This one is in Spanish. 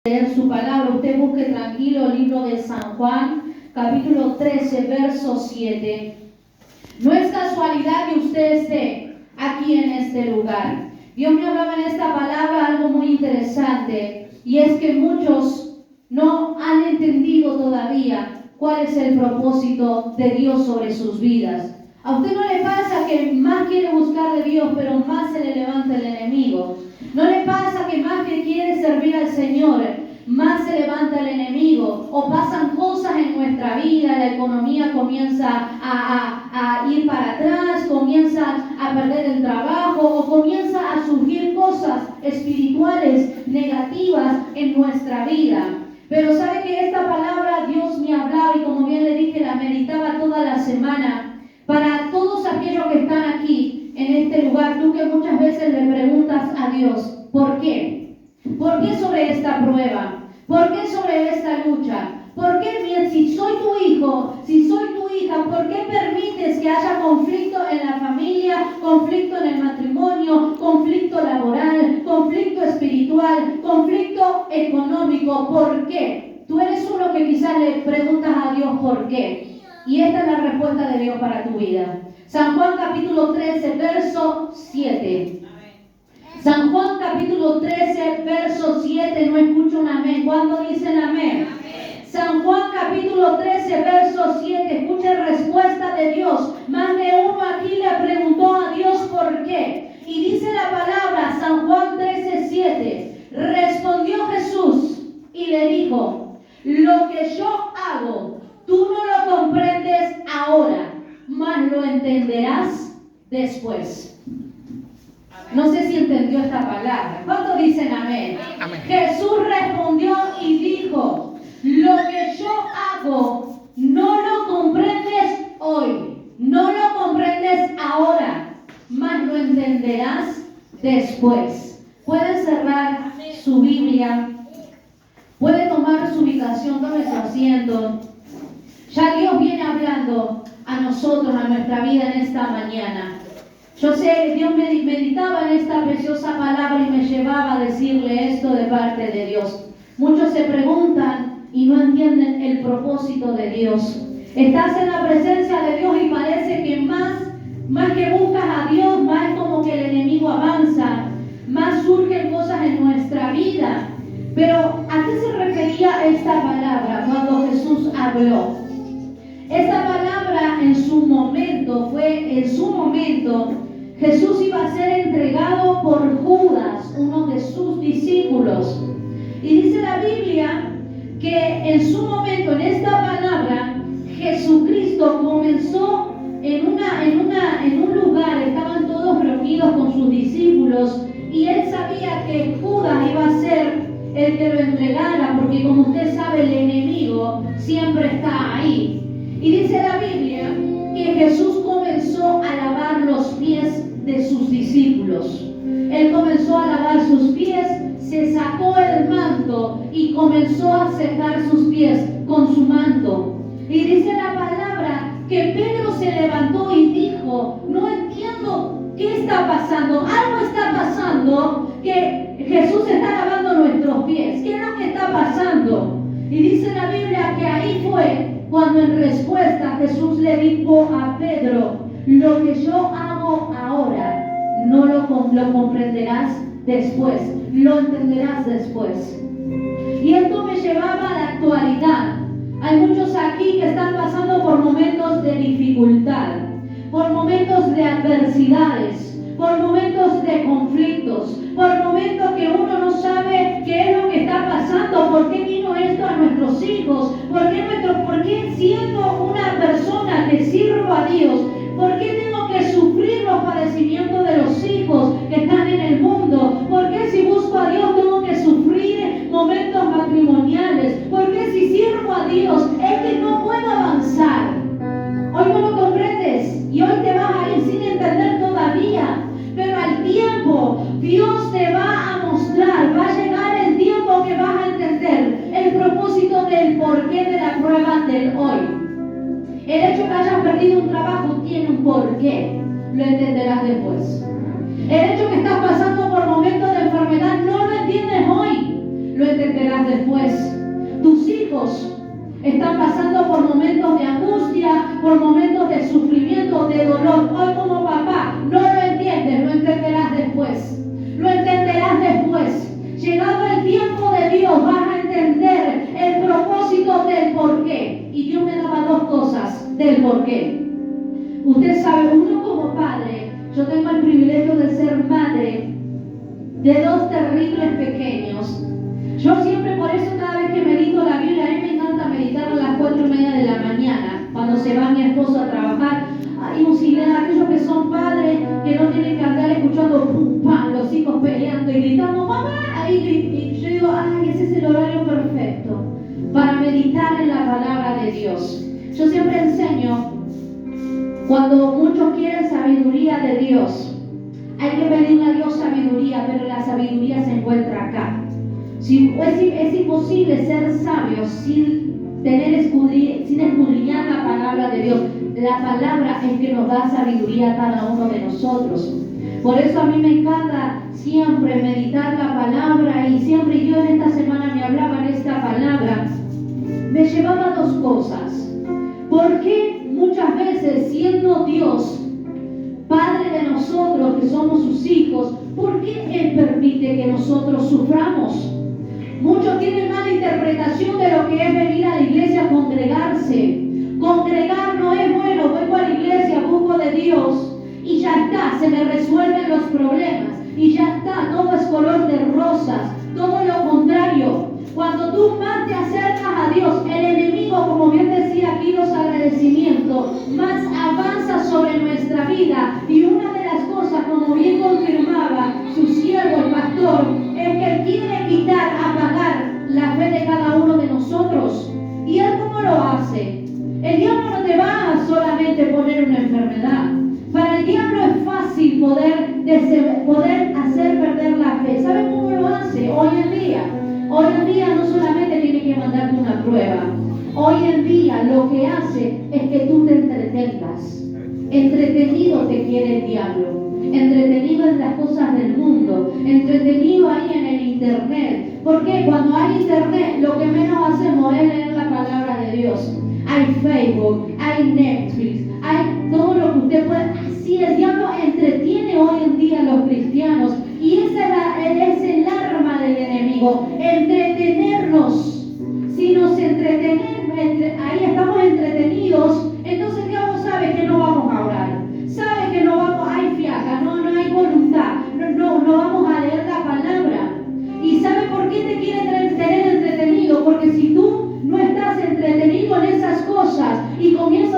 Leer su palabra, usted busque tranquilo el libro de San Juan, capítulo 13, verso 7. No es casualidad que usted esté aquí en este lugar. Dios me hablaba en esta palabra algo muy interesante, y es que muchos no han entendido todavía cuál es el propósito de Dios sobre sus vidas. ¿A usted no le pasa que más quiere buscar de Dios, pero más se le levanta el enemigo? ¿No le pasa que más que quiere servir al Señor, más se levanta el enemigo? O pasan cosas en nuestra vida, la economía comienza a ir para atrás, comienza a perder el trabajo, o comienza a surgir cosas espirituales negativas en nuestra vida. Pero sabe que esta palabra Dios me hablaba, y como bien le dije, la meditaba toda la semana. Para todos aquellos que están aquí en este lugar, tú que muchas veces le preguntas a Dios, ¿por qué? ¿Por qué sobre esta prueba? ¿Por qué sobre esta lucha? ¿Por qué, si soy tu hijo, si soy tu hija, por qué permites que haya conflicto en la familia, conflicto en el matrimonio, conflicto laboral, conflicto espiritual, conflicto económico? ¿Por qué? Tú eres uno que quizás le preguntas a Dios ¿por qué? Y esta es la respuesta de Dios para tu vida. San Juan capítulo 13, verso 7. San Juan capítulo 13, verso 7. No escucho un amén. ¿Cuándo dicen amén? San Juan capítulo 13, verso 7. Escuche respuesta de Dios. Más de uno aquí le preguntó a Dios por qué. Y dice la palabra, San Juan 13, 7. Respondió Jesús y le dijo: lo que yo hago, tú no lo comprendes ahora, mas lo entenderás después. No sé si entendió esta palabra. ¿Cuántos dicen amén? Amén. Jesús respondió y dijo: lo que yo hago, no lo comprendes hoy, no lo comprendes ahora, mas lo entenderás después. Puede cerrar su Biblia, puede tomar su ubicación, tome su asiento. Ya Dios viene hablando a nosotros, a nuestra vida en esta mañana. Yo sé, Dios meditaba en esta preciosa palabra y me llevaba a decirle esto de parte de Dios. Muchos se preguntan y no entienden el propósito de Dios. Estás en la presencia de Dios y parece que más que buscas a Dios, más como que el enemigo avanza, más surgen cosas en nuestra vida. Pero ¿a qué se refería esta palabra cuando Jesús habló? Esta palabra en su momento Jesús iba a ser entregado por Judas, uno de sus discípulos. Y dice la Biblia que en su momento, en esta palabra, Jesucristo comenzó en un lugar, estaban todos reunidos con sus discípulos, y él sabía que Judas iba a ser el que lo entregara, porque como usted sabe, el enemigo siempre está ahí. Y dice la Biblia que Jesús comenzó a lavar los pies de sus discípulos. Él comenzó a lavar sus pies, se sacó el manto y comenzó a secar sus pies con su manto. Y dice la palabra que Pedro se levantó y dijo: no entiendo qué está pasando, algo está pasando, que Jesús está lavando nuestros pies. ¿Qué es lo que está pasando? Y dice la Biblia que ahí fue cuando en respuesta Jesús le dijo a Pedro: lo que yo hago ahora, no lo comprenderás después, lo entenderás después. Y esto me llevaba a la actualidad. Hay muchos aquí que están pasando por momentos de dificultad, por momentos de adversidades, por momentos de conflictos, por momentos que uno no sabe qué es lo que está pasando, por qué vino esto a nuestros hijos, por qué siendo una persona que sirvo a Dios, por qué tengo que sufrir los padecimientos de los hijos que están en el mundo, por qué si busco a Dios tengo que sufrir momentos matrimoniales, por qué si sirvo a Dios es que no puedo avanzar. Hoy no lo comprendes y hoy te vas a ir sin entender todavía, pero al tiempo Dios te va a mostrar, va a llegar el tiempo que vas a entender el propósito del porqué de la prueba del hoy. El hecho que hayas perdido un trabajo tiene un porqué, lo entenderás después. El hecho que estás pasando por momentos de enfermedad no lo entiendes hoy, lo entenderás después. Tus hijos están pasando por momentos de angustia, por momentos de sufrimiento, de dolor. Hoy como papá no lo entiendes, lo entenderás después. Lo entenderás después. Llegado el tiempo de Dios, vas a entender el propósito del porqué. Y Dios me daba dos cosas del porqué. Usted sabe, uno como padre, yo tengo el privilegio de ser madre de dos terribles pequeños. Yo siempre, por eso cada vez que medito la Biblia, a mí me encanta meditar a las 4:30 de la mañana, cuando se va mi esposo a trabajar. Hay un silencio, aquellos que son padres, que no tienen que andar escuchando pum, pam, los hijos peleando y gritando, mamá, y yo digo, ay, ese es el horario perfecto para meditar en la palabra de Dios. Yo siempre enseño, cuando muchos quieren sabiduría de Dios, hay que pedirle a Dios sabiduría, pero la sabiduría se encuentra acá. Es imposible ser sabio sin escudriñar la palabra de Dios. La palabra es que nos da sabiduría a cada uno de nosotros. Por eso a mí me encanta siempre meditar la palabra, y siempre Dios en esta semana me hablaba en esta palabra. Me llevaba dos cosas. ¿Por qué muchas veces, siendo Dios Padre de nosotros, que somos sus hijos, por qué Él permite que nosotros suframos? Muchos tienen mala interpretación de lo que es venir a la iglesia a congregarse. Congregar no es bueno, vengo a la iglesia, busco de Dios y ya está, se me resuelven los problemas y ya está, todo es color de rosas, todo lo contrario. Cuando tú más te acercas a Dios, el enemigo, como bien decía aquí los agradecimientos, más avanza sobre nuestra vida. Y una de las cosas, como bien confirmaba su siervo, el pastor, es que Él quiere quitar, apagar la fe de cada uno de nosotros. ¿Y Él cómo lo hace? El diablo no te va a solamente poner una enfermedad. Para el diablo es fácil poder hacer perder la fe. ¿Saben cómo lo hace hoy en día? Hoy en día no solamente tiene que mandarte una prueba. Hoy en día lo que hace es que tú te entretengas. Entretenido te quiere el diablo. Entretenido en las cosas del mundo. Entretenido ahí en el internet. Porque cuando hay internet, lo que menos hacemos es leer la palabra de Dios. Hay Facebook, hay Netflix, hay todo lo que usted puede. Así el diablo entretiene hoy en día a los cristianos. Y esa es el arma del enemigo, entretenernos. Si nos entretenemos, ahí estamos entretenidos, entonces el diablo sabe que no vamos a orar, sabe que no vamos, hay fiaca, no hay voluntad, no vamos a leer la palabra. ¿Y sabe por qué te quiere tener entretenido? Porque si tú no estás entretenido en esas cosas y comienzas